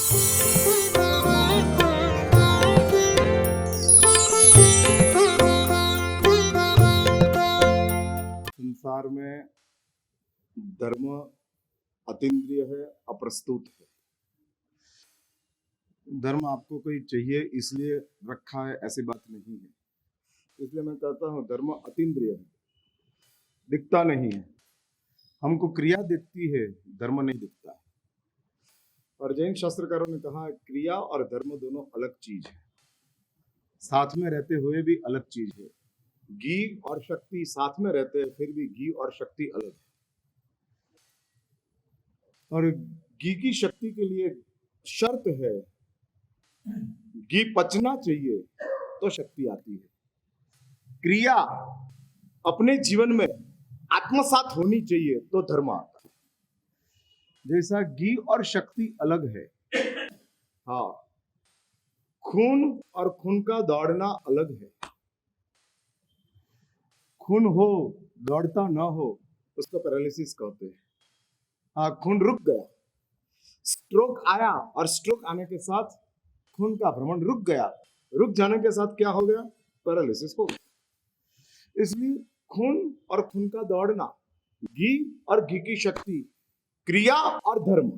संसार में धर्म अतीन्द्रिय है, अप्रस्तुत है। धर्म आपको कोई चाहिए इसलिए रखा है, ऐसी बात नहीं है। इसलिए मैं कहता हूं धर्म अतीन्द्रिय है, दिखता नहीं है। हमको क्रिया दिखती है, धर्म नहीं दिखता है। और जैन शास्त्रकारों ने कहा क्रिया और धर्म दोनों अलग चीज है, साथ में रहते हुए भी अलग चीज है। घी और शक्ति साथ में रहते हैं, फिर भी घी और शक्ति अलग है। और घी की शक्ति के लिए शर्त है, घी पचना चाहिए तो शक्ति आती है। क्रिया अपने जीवन में आत्मसात होनी चाहिए तो धर्म आता है। जैसा घी और शक्ति अलग है, हाँ, खून और खून का दौड़ना अलग है। खून हो दौड़ता ना हो उसको पैरालिसिस कहते हैं। हाँ, खून रुक गया, स्ट्रोक आया और स्ट्रोक आने के साथ खून का भ्रमण रुक गया, रुक जाने के साथ क्या हो गया? पैरालिसिस हो गया। इसलिए खून और खून का दौड़ना, घी और घी की शक्ति, क्रिया और धर्म,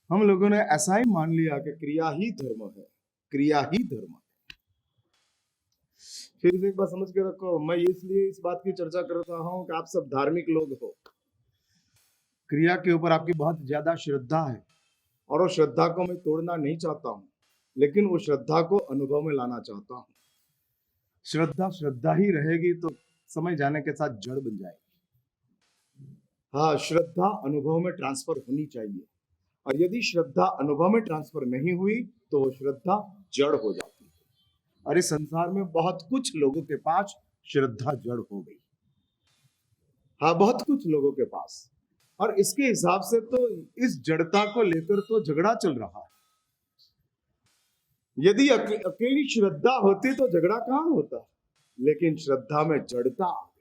हम लोगों ने ऐसा ही मान लिया कि क्रिया ही धर्म है, क्रिया ही धर्म है। फिर से एक बात समझ के रखो, मैं इसलिए इस बात की चर्चा कर रहा हूं कि आप सब धार्मिक लोग हो, क्रिया के ऊपर आपकी बहुत ज्यादा श्रद्धा है, और वो श्रद्धा को मैं तोड़ना नहीं चाहता हूं, लेकिन वो श्रद्धा को अनुभव में लाना चाहता हूं। श्रद्धा श्रद्धा ही रहेगी तो समय जाने के साथ जड़ बन जाएगी। हाँ, श्रद्धा अनुभव में ट्रांसफर होनी चाहिए, और यदि श्रद्धा अनुभव में ट्रांसफर नहीं हुई तो वो श्रद्धा जड़ हो जाती है। और इस संसार में बहुत कुछ लोगों के पास श्रद्धा जड़ हो गई। हाँ, बहुत कुछ लोगों के पास, और इसके हिसाब से तो इस जड़ता को लेकर तो झगड़ा चल रहा है। यदि अकेली श्रद्धा होती तो झगड़ा कहां होता, लेकिन श्रद्धा में जड़ता आ गई।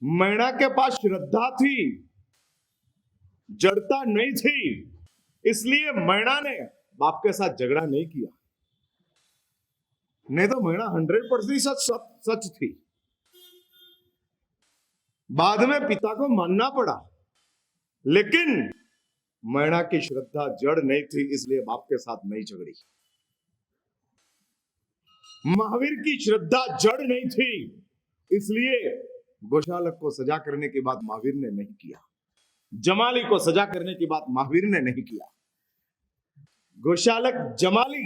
मैना के पास श्रद्धा थी, जड़ता नहीं थी, इसलिए मैना ने बाप के साथ झगड़ा नहीं किया। नहीं तो मैना 100% सच थी। बाद में पिता को मानना पड़ा, लेकिन मैना की श्रद्धा जड़ नहीं थी, इसलिए बाप के साथ नहीं झगड़ी। महावीर की श्रद्धा जड़ नहीं थी, इसलिए गोशालक को सजा करने की बात महावीर ने नहीं किया, जमाली को सजा करने की बात महावीर ने नहीं किया। गोशालक जमाली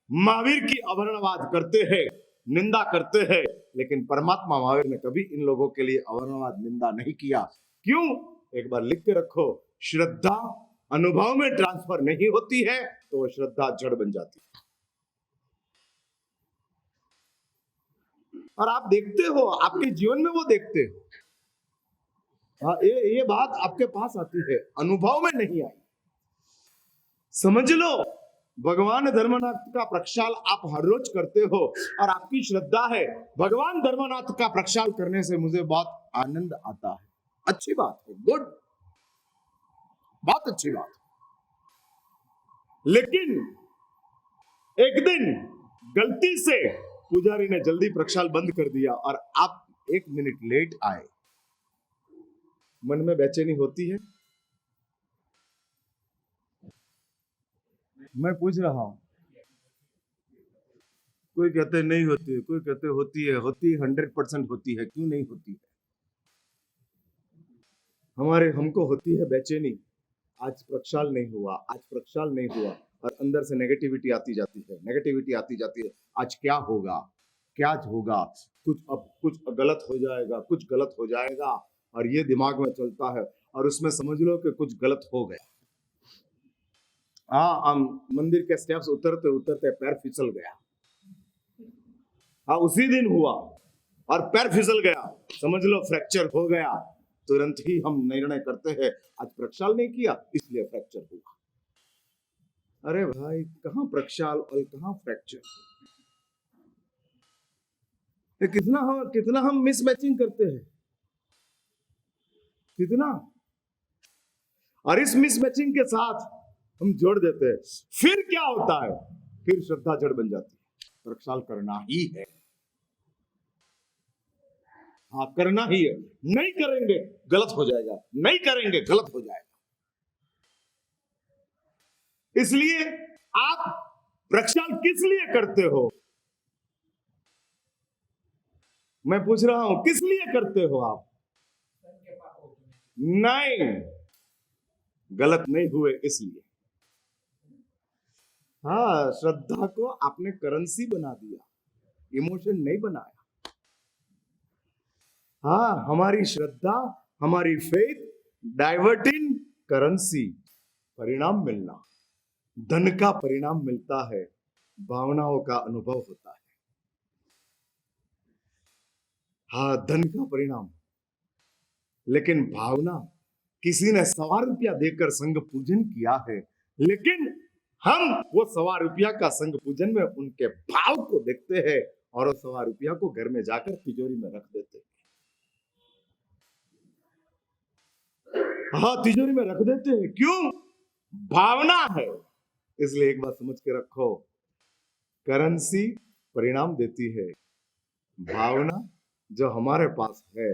महावीर की अवर्णवाद करते हैं, निंदा करते हैं, लेकिन परमात्मा महावीर ने कभी इन लोगों के लिए अवर्णवाद निंदा नहीं किया। क्यों? एक बार लिख के रखो, श्रद्धा अनुभव में ट्रांसफर नहीं होती है तो वो श्रद्धा जड़ बन जाती है। और आप देखते हो, आपके जीवन में वो देखते हो। हाँ, ये बात आपके पास आती है, अनुभव में नहीं आई। समझ लो, भगवान धर्मनाथ का प्रक्षाल आप हर रोज करते हो, और आपकी श्रद्धा है भगवान धर्मनाथ का प्रक्षाल करने से मुझे बहुत आनंद आता है। अच्छी बात है, गुड, बहुत अच्छी बात। लेकिन एक दिन गलती से पुजारी ने जल्दी प्रक्षाल बंद कर दिया और आप 1 मिनट लेट आए, मन में बेचैनी होती है। मैं पूछ रहा हूं, कोई कहते नहीं होती है, कोई कहते होती है, होती 100% होती है। क्यों नहीं होती है? हमको होती है बेचैनी, आज प्रक्षाल नहीं हुआ, आज प्रक्षाल नहीं हुआ, और अंदर से नेगेटिविटी आती जाती है, नेगेटिविटी आती जाती है। आज क्या होगा, क्या होगा, कुछ गलत हो जाएगा, कुछ गलत हो जाएगा, और ये दिमाग में चलता है, और उसमें समझ लो कि कुछ गलत हो गया। हाँ, हम मंदिर के स्टेप्स उतरते उतरते पैर फिसल गया। हाँ, उसी दिन हुआ, और पैर फिसल गया, समझ लो फ्रैक्चर हो गया। तुरंत ही हम निर्णय करते हैं, आज प्रक्षाल नहीं किया इसलिए फ्रैक्चर हुआ। अरे भाई, कहां प्रक्षाल और कहां फ्रैक्चर? कितना हम मिसमैचिंग करते हैं, कितना। और इस मिसमैचिंग के साथ हम जोड़ देते हैं, फिर क्या होता है, फिर श्रद्धा जड़ बन जाती है। प्रक्षाल करना ही है, हाँ करना ही है, नहीं करेंगे गलत हो जाएगा, नहीं करेंगे गलत हो जाएगा। इसलिए आप प्रक्षाल किस लिए करते हो, मैं पूछ रहा हूं, किस लिए करते हो आप? नहीं, गलत नहीं हुए इसलिए। हाँ, श्रद्धा को आपने करेंसी बना दिया, इमोशन नहीं बनाया। हाँ, हमारी श्रद्धा, हमारी फेथ डाइवर्ट इन करेंसी, परिणाम मिलना, धन का परिणाम मिलता है, भावनाओं का अनुभव होता है। हाँ, धन का परिणाम, लेकिन भावना, किसी ने ₹100 देकर संघ पूजन किया है, लेकिन हम वो ₹100 का संघ पूजन में उनके भाव को देखते हैं और वो ₹100 को घर में जाकर तिजोरी में रख देते हैं। हाँ, तिजोरी में रख देते हैं, क्यों? भावना है। इसलिए एक बात समझ के रखो, करेंसी परिणाम देती है, भावना जो हमारे पास है,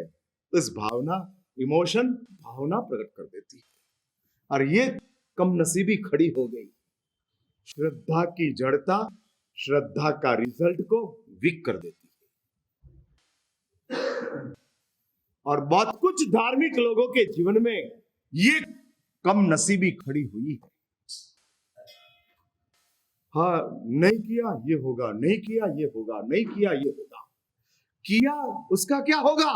इस भावना, इमोशन भावना प्रकट कर देती है, और ये कम नसीबी खड़ी हो गई। श्रद्धा की जड़ता श्रद्धा का रिजल्ट को वीक कर देती है, और बहुत कुछ धार्मिक लोगों के जीवन में ये कम नसीबी खड़ी हुई है। हाँ, नहीं किया ये होगा, नहीं किया ये होगा, नहीं किया ये होगा, किया उसका क्या होगा,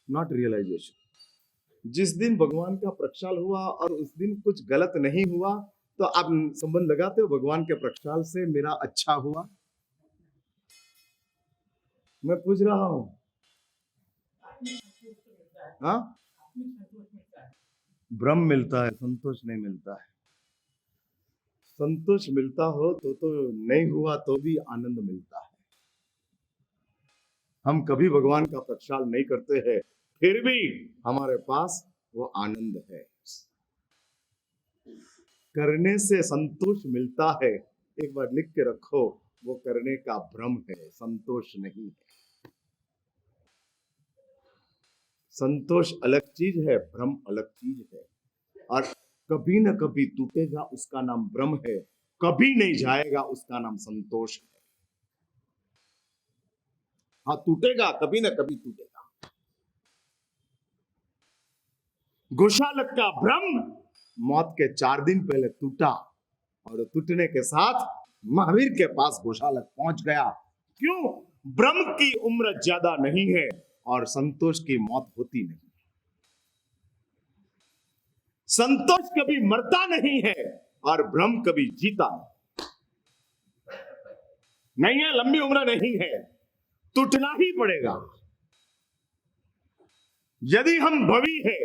नॉट रियलाइजेशन। जिस दिन भगवान का प्रक्षाल हुआ और उस दिन कुछ गलत नहीं हुआ, तो आप संबंध लगाते हो भगवान के प्रक्षाल से मेरा अच्छा हुआ। मैं पूछ रहा हूं, हाँ, भ्रम मिलता है, संतोष नहीं मिलता है। संतोष मिलता हो तो नहीं हुआ तो भी आनंद मिलता है। हम कभी भगवान का प्रक्षाल नहीं करते हैं, फिर भी हमारे पास वो आनंद है। करने से संतोष मिलता है, एक बार लिख के रखो, वो करने का भ्रम है, संतोष नहीं है। संतोष अलग चीज है, भ्रम अलग चीज है, और कभी न कभी टूटेगा, उसका नाम भ्रम है, कभी नहीं जाएगा, उसका नाम संतोष है। हाँ, टूटेगा, कभी न कभी टूटेगा। गोशालक का भ्रम मौत के 4 दिन पहले टूटा, और टूटने के साथ महावीर के पास गोशालक पहुंच गया। क्यों? भ्रम की उम्र ज्यादा नहीं है और संतोष की मौत होती नहीं। संतोष कभी मरता नहीं है और भ्रम कभी जीता नहीं है। लंबी उम्र नहीं है, टूटना ही पड़ेगा। यदि हम भवी है,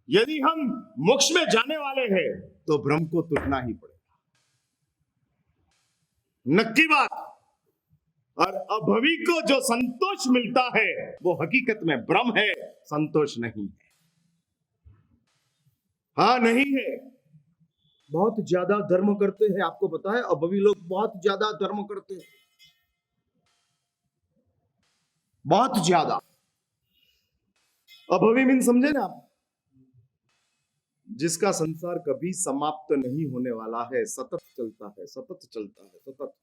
यदि हम मोक्ष में जाने वाले हैं, तो भ्रम को टूटना ही पड़ेगा, नक्की बात। और अभवी को जो संतोष मिलता है वो हकीकत में भ्रम है, संतोष नहीं है। हाँ, नहीं है। बहुत ज्यादा धर्म करते हैं, आपको पता है, अभवी लोग बहुत ज्यादा धर्म करते हैं, बहुत ज्यादा। अभवी मीन समझे ना आप? जिसका संसार कभी समाप्त नहीं होने वाला है, सतत चलता है, सतत चलता है, सतत।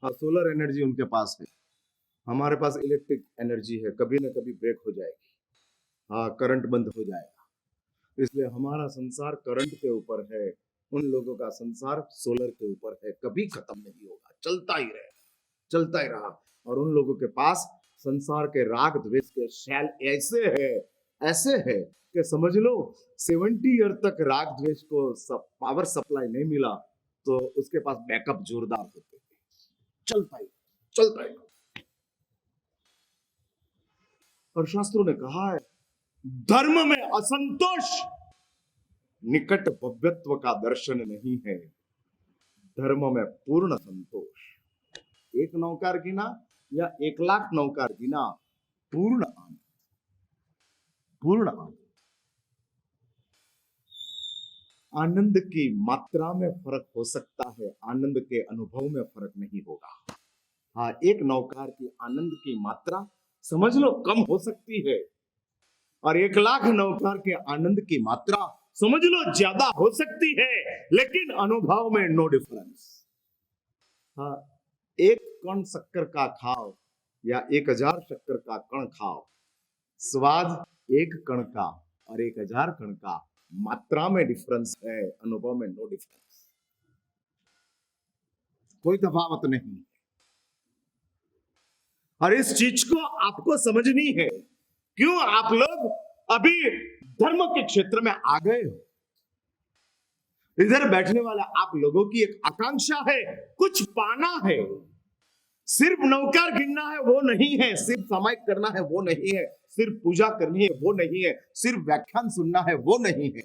हाँ, सोलर एनर्जी उनके पास है, हमारे पास इलेक्ट्रिक एनर्जी है, कभी ना कभी ब्रेक हो जाएगी। हाँ, करंट बंद हो जाएगा। इसलिए हमारा संसार करंट के ऊपर है, उन लोगों का संसार सोलर के ऊपर है, कभी खत्म नहीं होगा, चलता ही रहेगा, चलता ही रहा। और उन लोगों के पास संसार के राग द्वेष के शैल ऐसे है कि समझ लो 70 ईयर तक राग द्वेष को पावर सप्लाई नहीं मिला, तो उसके पास बैकअप जोरदार होते हैं, चलता ही। और शास्त्रों ने कहा है, धर्म में असंतोष निकट भव्यत्व का दर्शन नहीं है, धर्म में पूर्ण संतोष। 1 नौकार गिना या 1,00,000 नौकार गिना, पूर्ण आनंद, पूर्ण आनंद। आनंद की मात्रा में फर्क हो सकता है, आनंद के अनुभव में फर्क नहीं होगा। हाँ, एक नौकार की आनंद की मात्रा समझ लो कम हो सकती है, और 1,00,000 नौकार के आनंद की मात्रा समझ लो ज्यादा हो सकती है, लेकिन अनुभव में नो डिफरेंस। हाँ, एक कण शक्कर का खाओ या 1,000 शक्कर का कण खाओ, स्वाद एक कण का और 1,000 कण का मात्रा में डिफरेंस है, अनुभव में नो डिफरेंस, कोई तफावत नहीं। और इस चीज को आपको समझनी है। क्यों आप लोग अभी धर्म के क्षेत्र में आ गए हो? इधर बैठने वाला आप लोगों की एक आकांक्षा है, कुछ पाना है। सिर्फ नौकर गिनना है वो नहीं है, सिर्फ सामायिक करना है वो नहीं है, सिर्फ पूजा करनी है वो नहीं है, सिर्फ व्याख्यान सुनना है वो नहीं है,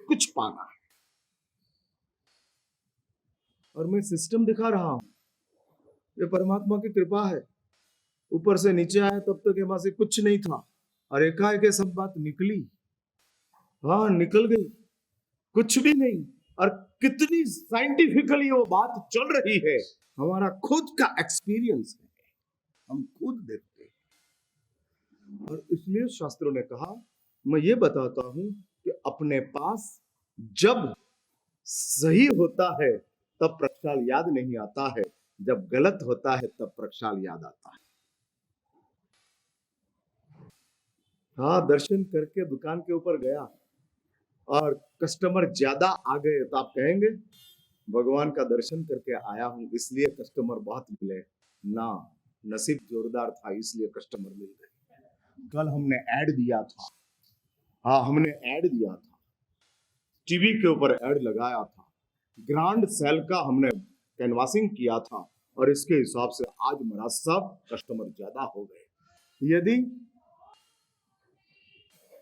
कुछ पाना है। और मैं सिस्टम दिखा रहा हूं, ये परमात्मा की कृपा है। ऊपर से नीचे आया तब तक यहाँ से कुछ नहीं था, और एकाएक ये सब बात निकली। हाँ, निकल गई, कुछ भी नहीं। और कितनी साइंटिफिकली वो बात चल रही है, हमारा खुद का एक्सपीरियंस है, हम खुद देखते हैं। और इसलिए शास्त्रों ने कहा, मैं ये बताता हूं कि अपने पास जब सही होता है तब प्रक्षाल याद नहीं आता है, जब गलत होता है तब प्रक्षाल याद आता है। हाँ, दर्शन करके दुकान के ऊपर गया और कस्टमर ज्यादा आ गए तो आप कहेंगे भगवान का दर्शन करके आया हूं इसलिए कस्टमर बहुत मिले ना, नसीब जोरदार था इसलिए कस्टमर मिल गए। कल हमने ऐड दिया था, हाँ हमने ऐड दिया था, टीवी के ऊपर ऐड लगाया था, ग्रांड सेल का हमने कैनवासिंग किया था, और इसके हिसाब से आज मेरा सब कस्टमर ज्यादा हो गए। यदि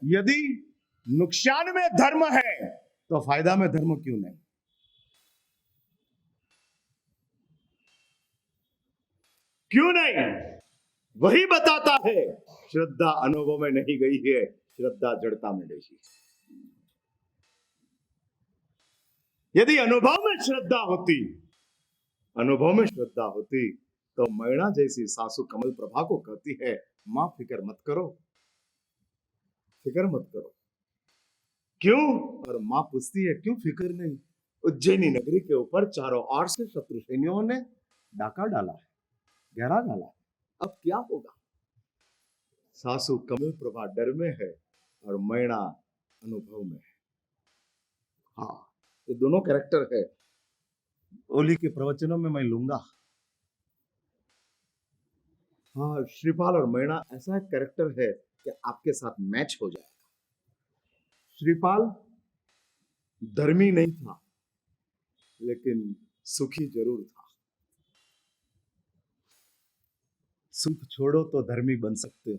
यदि नुकसान में धर्म है तो फायदा में धर्म क्यों नहीं? क्यों नहीं? वही बताता है, श्रद्धा अनुभव में नहीं गई है, श्रद्धा जड़ता में गई है। यदि अनुभव में श्रद्धा होती, अनुभव में श्रद्धा होती तो मैणा जैसी सासू कमल प्रभा को कहती है, मां फिक्र मत करो, फिक्र मत करो। क्यों? और मां पूछती है क्यों फिक्र नहीं? उज्जैनी नगरी के ऊपर चारों ओर से शत्रु सैनियों ने डाका डाला है, घेरा डाला है, अब क्या होगा? सासू कमल प्रभा डर में है और मैणा अनुभव में है। हाँ, ये दोनों कैरेक्टर है, ओली के प्रवचनों में मैं लूंगा। हाँ, श्रीपाल और मैणा ऐसा एक कैरेक्टर है कि आपके साथ मैच हो जाएगा। श्रीपाल धर्मी नहीं था लेकिन सुखी जरूर था। सुख छोड़ो तो धर्मी बन सकते हो,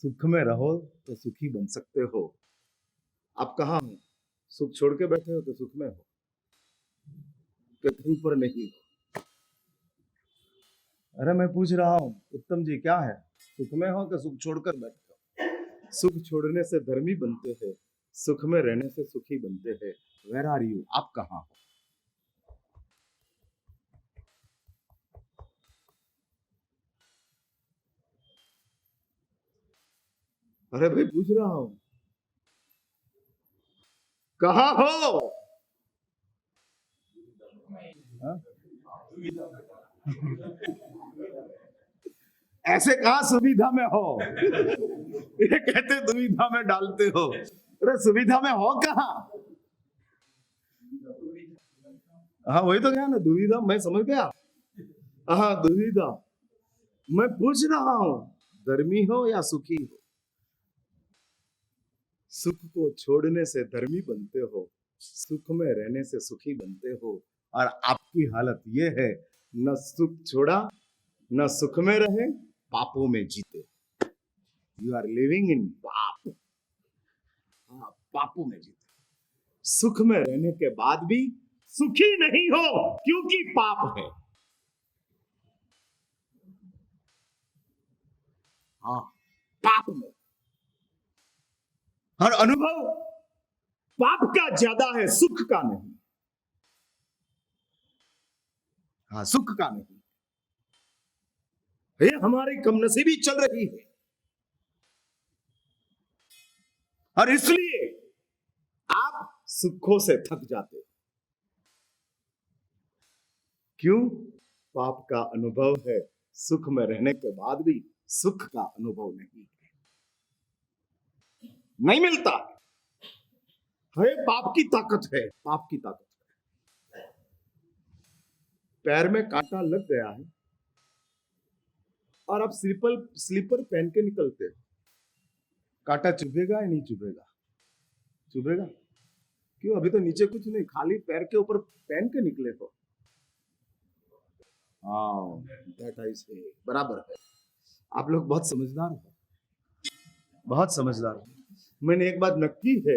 सुख में रहो तो सुखी बन सकते हो। आप कहाँ हो? सुख छोड़ के बैठे हो तो सुख में हो कि कहीं पर नहीं हो? अरे मैं पूछ रहा हूं उत्तम जी, क्या है, सुख में हो कि सुख छोड़कर बैठे हो? सुख छोड़ने से धर्मी बनते हैं, सुख में रहने से सुखी बनते हैं। Where are you? आप कहाँ हो? अरे भाई पूछ रहा हूं, कहाँ हो? हाँ? ऐसे कहा सुविधा में हो? ये कहते दुविधा में डालते हो। अरे सुविधा में हो कहाँ? हाँ वही तो क्या ना, दुविधा, मैं समझ गया। हाँ दुविधा, मैं पूछ रहा हूं धर्मी हो या सुखी हो? सुख को छोड़ने से धर्मी बनते हो, सुख में रहने से सुखी बनते हो, और आपकी हालत ये है, न सुख छोड़ा न सुख में रहे, पापों में जीते। यू आर लिविंग इन पाप। हाँ, पापों में जीते, सुख में रहने के बाद भी सुखी नहीं हो क्योंकि पाप है। हाँ, पाप में। और अनुभव पाप का ज्यादा है, सुख का नहीं। हाँ, सुख का नहीं। ये हमारी कमनसीबी चल रही है, और इसलिए आप सुखों से थक जाते हो। क्यों? पाप का अनुभव है, सुख में रहने के बाद भी सुख का अनुभव नहीं मिलता है। पाप की ताकत है, पाप की ताकत है। पैर में कांटा लग गया है और आप स्लीपर पहन के निकलते हो, कांटा चुभेगा या नहीं चुभेगा? चुभेगा। क्यों? अभी तो नीचे कुछ नहीं, खाली पैर के ऊपर पहन के निकले हो। दैट आई से बराबर है। आप लोग बहुत समझदार हो, बहुत समझदार हो। मैंने एक बात नक्की है,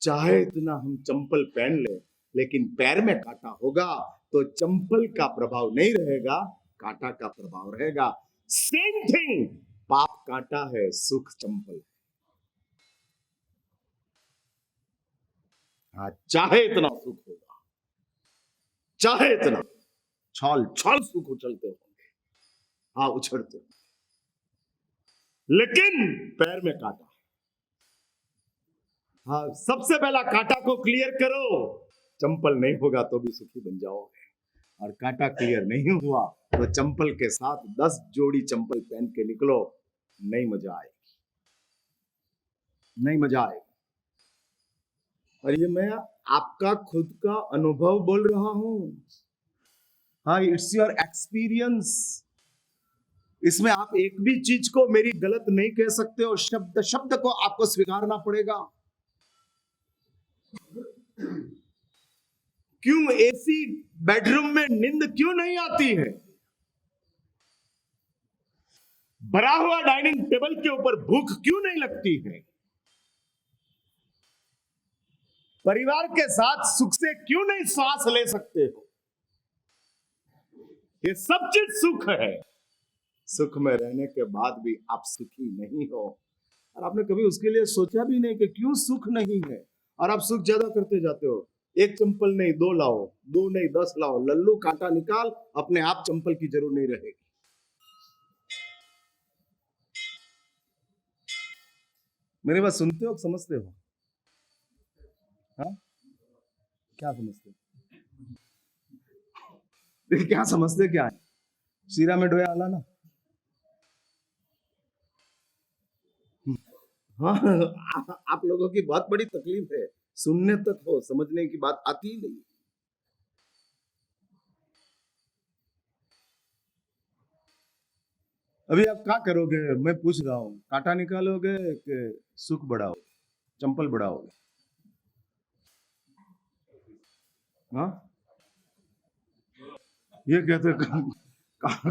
चाहे इतना हम चंपल पहन ले, लेकिन पैर में कांटा होगा तो चंपल का प्रभाव नहीं रहेगा, कांटा का प्रभाव रहेगा। सेम थिंग, पाप कांटा है, सुख चंपल है। हाँ, चाहे इतना सुख होगा, चाहे इतना छाल छाल सुख उछलते होंगे, हाँ उछलते होंगे, लेकिन पैर में कांटा। हाँ, सबसे पहला कांटा को क्लियर करो, चंपल नहीं होगा तो भी सुखी बन जाओगे। और कांटा क्लियर नहीं हुआ तो चंपल के साथ 10 जोड़ी चंपल पहन के निकलो, नहीं मजा आएगी, नहीं मजा आएगी। और ये मैं आपका खुद का अनुभव बोल रहा हूं। हाँ, इट्स योर एक्सपीरियंस। इसमें आप एक भी चीज को मेरी गलत नहीं कह सकते हो, शब्द शब्द को आपको स्वीकारना पड़ेगा। क्यों एसी बेडरूम में नींद क्यों नहीं आती है? भरा हुआ डाइनिंग टेबल के ऊपर भूख क्यों नहीं लगती है? परिवार के साथ सुख से क्यों नहीं सांस ले सकते हो? ये सब चीज सुख है। सुख में रहने के बाद भी आप सुखी नहीं हो, और आपने कभी उसके लिए सोचा भी नहीं कि क्यों सुख नहीं है, और आप सुख ज्यादा करते जाते हो। एक चंपल नहीं 2 लाओ, 2 नहीं 10 लाओ, लल्लू कांटा निकाल, अपने आप चंपल की जरूरत नहीं रहेगी। मेरी बात सुनते हो, समझते हो? हाँ, क्या समझते हो? क्या समझते क्या है? शीरा में ढोया आला ना। हाँ, आप लोगों की बहुत बड़ी तकलीफ है, सुनने तक हो, समझने की बात आती ही नहीं। अभी आप क्या करोगे? मैं पूछ रहा हूँ, कांटा निकालोगे कि सुख बढ़ाओगे, चंपल बढ़ाओगे? हाँ, ये कहते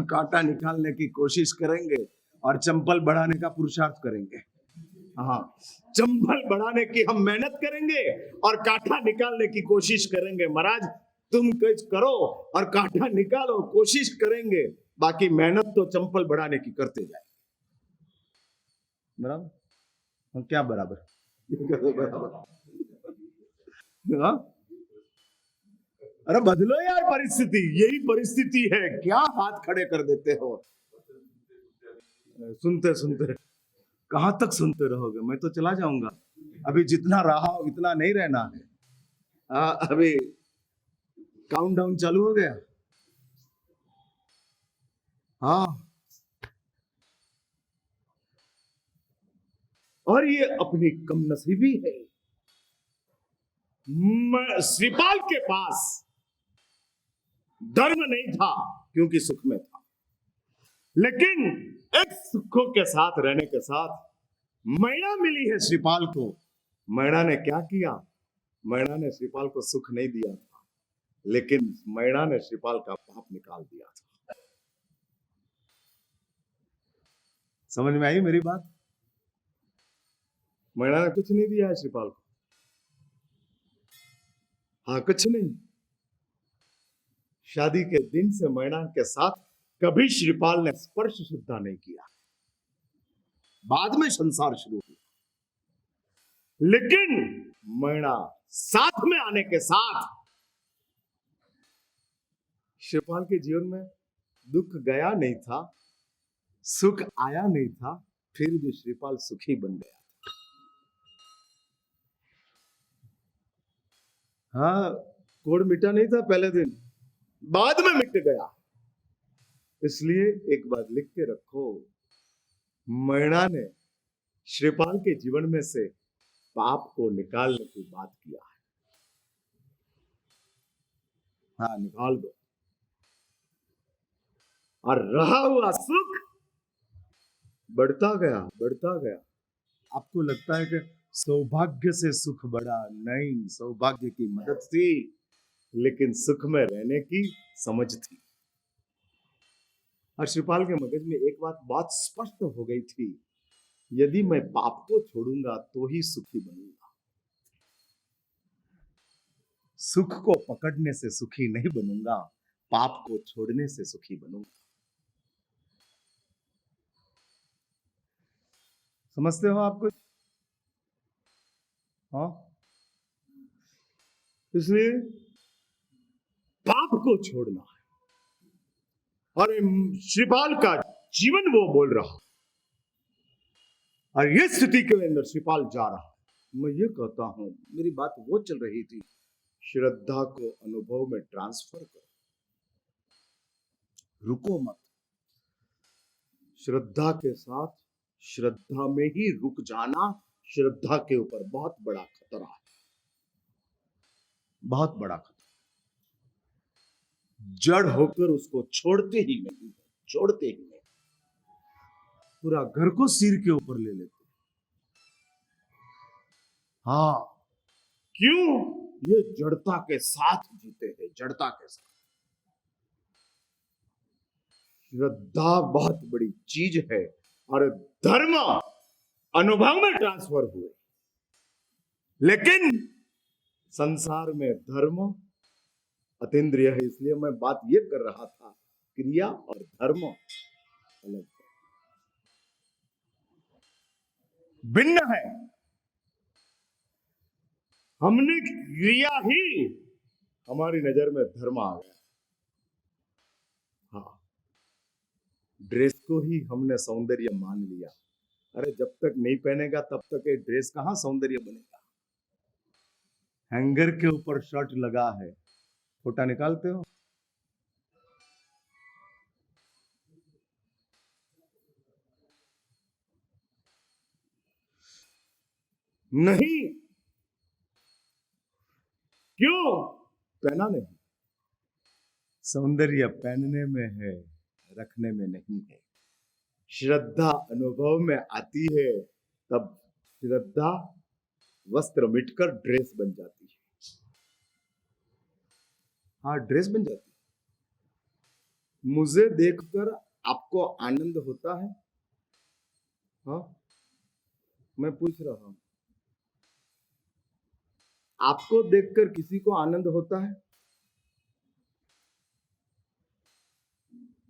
कांटा निकालने की कोशिश करेंगे और चंपल बढ़ाने का पुरुषार्थ करेंगे। हाँ, चंपल बढ़ाने की हम मेहनत करेंगे और कांटा निकालने की कोशिश करेंगे। महाराज, तुम कुछ करो और कांटा निकालो, कोशिश करेंगे, बाकी मेहनत तो चंपल बढ़ाने की करते जाए। बराबर? क्या बराबर? हाँ? अरे बदलो यार परिस्थिति, यही परिस्थिति है, क्या हाथ खड़े कर देते हो? सुनते सुनते कहां तक सुनते रहोगे? मैं तो चला जाऊंगा। अभी जितना रहा इतना नहीं रहना है। अभी काउंटडाउन चालू हो गया। हाँ, और ये अपनी कमनसीबी है। श्रीपाल के पास धर्म नहीं था क्योंकि सुख में था, लेकिन एक सुखों के साथ रहने के साथ मैणा मिली है श्रीपाल को। मैणा ने क्या किया? मैणा ने श्रीपाल को सुख नहीं दिया था, लेकिन मैणा ने श्रीपाल का पाप निकाल दिया था। समझ में आई मेरी बात? मैणा ने कुछ नहीं दिया है श्रीपाल को। हाँ, कुछ नहीं। शादी के दिन से मैणा के साथ कभी श्रीपाल ने स्पर्श सुद्धा नहीं किया। बाद में संसार शुरू हुआ, लेकिन मैणा साथ में आने के साथ श्रीपाल के जीवन में दुख गया नहीं था, सुख आया नहीं था, फिर भी श्रीपाल सुखी बन गया। हाँ, कोड़ मिटा नहीं था पहले दिन, बाद में मिट गया। इसलिए एक बात लिख के रखो, मैणा ने श्रीपाल के जीवन में से पाप को निकालने की बात किया है। हाँ, निकाल दो। और रहा हुआ सुख बढ़ता गया, बढ़ता गया। आपको लगता है कि सौभाग्य से सुख बढ़ा? नहीं, सौभाग्य की मदद थी, लेकिन सुख में रहने की समझ थी। और श्रीपाल के मगज में एक बात स्पष्ट हो गई थी, यदि मैं पाप को छोड़ूंगा तो ही सुखी बनूंगा। सुख को पकड़ने से सुखी नहीं बनूंगा, पाप को छोड़ने से सुखी बनूंगा। समझते हो आप कुछ? हाँ, इसलिए पाप को छोड़ना है। और श्रीपाल का जीवन वो बोल रहा, और ये स्थिति के अंदर श्रीपाल जा रहा। मैं ये कहता हूं, मेरी बात वो चल रही थी, श्रद्धा को अनुभव में ट्रांसफर करो, रुको मत। श्रद्धा के साथ श्रद्धा में ही रुक जाना श्रद्धा के ऊपर बहुत बड़ा खतरा है, बहुत बड़ा खतरा। जड़ होकर उसको छोड़ते ही नहीं, छोड़ते ही नहीं। पूरा घर को सिर के ऊपर ले लेते। हाँ, क्यों? ये जड़ता के साथ जीते हैं, जड़ता के साथ। श्रद्धा बहुत बड़ी चीज है, और धर्म अनुभव में ट्रांसफर हुए, लेकिन संसार में धर्म अतीन्द्रिय है। इसलिए मैं बात ये कर रहा था, क्रिया और धर्म अलग है, भिन्न है। हमने क्रिया ही हमारी नजर में धर्म आ गया। हाँ, ड्रेस को ही हमने सौंदर्य मान लिया। अरे जब तक नहीं पहनेगा तब तक ये ड्रेस कहां सौंदर्य बनेगा। हैंगर के ऊपर शर्ट लगा है, फोटा निकालते हो? नहीं। क्यों? पहना नहीं। सौंदर्य पहनने में है, रखने में नहीं है। श्रद्धा अनुभव में आती है, तब श्रद्धा वस्त्र मिटकर ड्रेस बन जाती है। हाँ, ड्रेस बन जाती है। मुझे देखकर आपको आनंद होता है? हाँ, मैं पूछ रहा हूं, आपको देखकर किसी को आनंद होता है?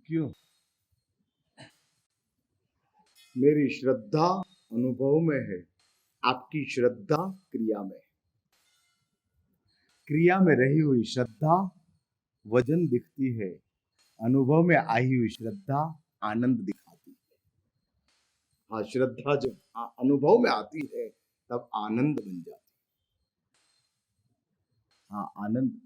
क्यों? मेरी श्रद्धा अनुभव में है, आपकी श्रद्धा क्रिया में है। क्रिया में रही हुई श्रद्धा वजन दिखती है, अनुभव में आई हुई श्रद्धा आनंद दिखाती है। हाँ, श्रद्धा जब अनुभव में आती है तब आनंद बन जाती है। हाँ, आनंद।